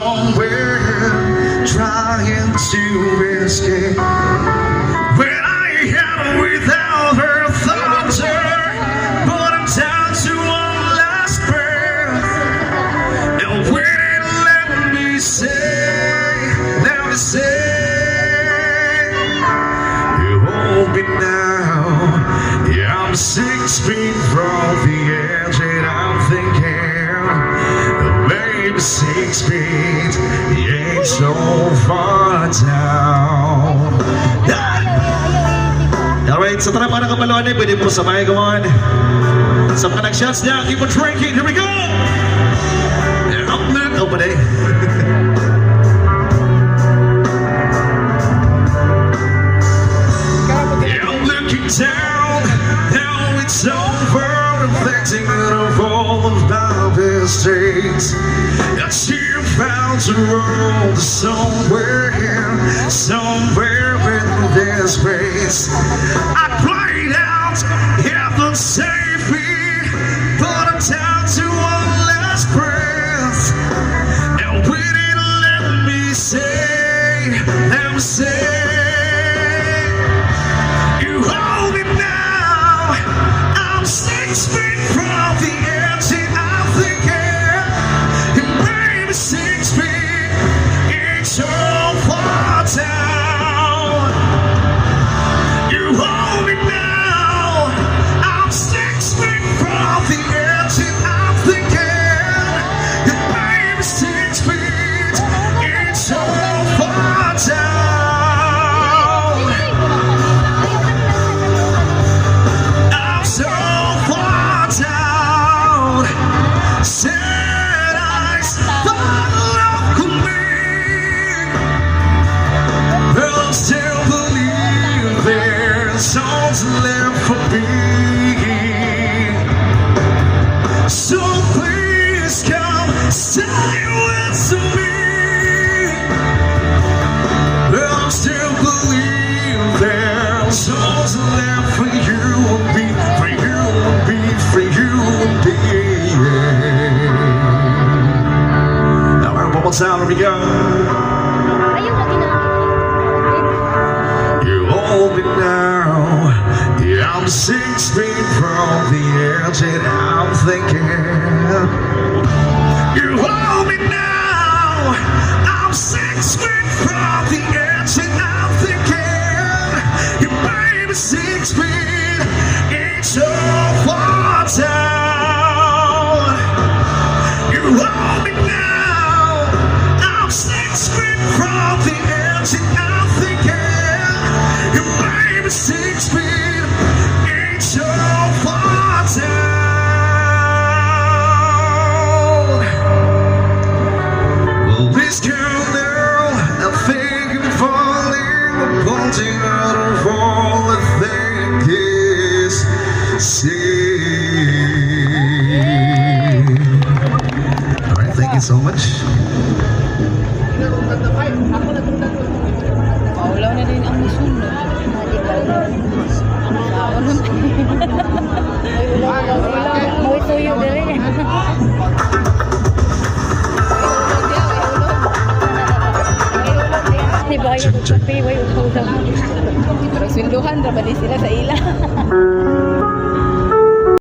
somewhere trying to escape. When I am without her thunder, but I'm down to one last breath. And when let me say, you hold me now. Yeah, I'm 6 feet from the edge, and I'm thinking, maybe 6 feet, you ain't so far down. Alright, sa tara para kapaluan eh, pwede mo sabay gawan. Sa mga nag-shots niya, keep on drinking, here we go! Up na, open eh. I'm looking down, now it's over, reflecting of all of my mistakes. I see you found a road somewhere in this space. I cried out, heaven save me, but I'm down to one last breath. And we didn't let me say, you hold me now. I'm 6 feet from the edge, and I'm thinking, maybe 6 feet, it's so far down. You hold me now. I'm 6 feet from the edge, and I'm thinking, maybe 6 feet, it's so far down. Said eyes follow me. I'll still believe there's souls left for me. So please come stay with me. I'll still believe there's souls left for you and me, for you and me, for you and me. One more time, here we go. You hold me now. Yeah, I'm 6 feet from the edge, and I'm thinking, you hold me now. I'm 6 feet from the edge, and I'm thinking, you baby 6 feet, it's so far down. You hold me now. 6 feet from the edge, and I'm thinking, you baby 6 feet, ain't so far down. Well, this girl now, I think I'm falling, pointing out of all the things see. Alright, thank you so much. Paulaw na din ang mission, no? Muy tuyo na rin. Bayad ko sa pay, way usaw. Pero sweldohan, rabali sila sa ila.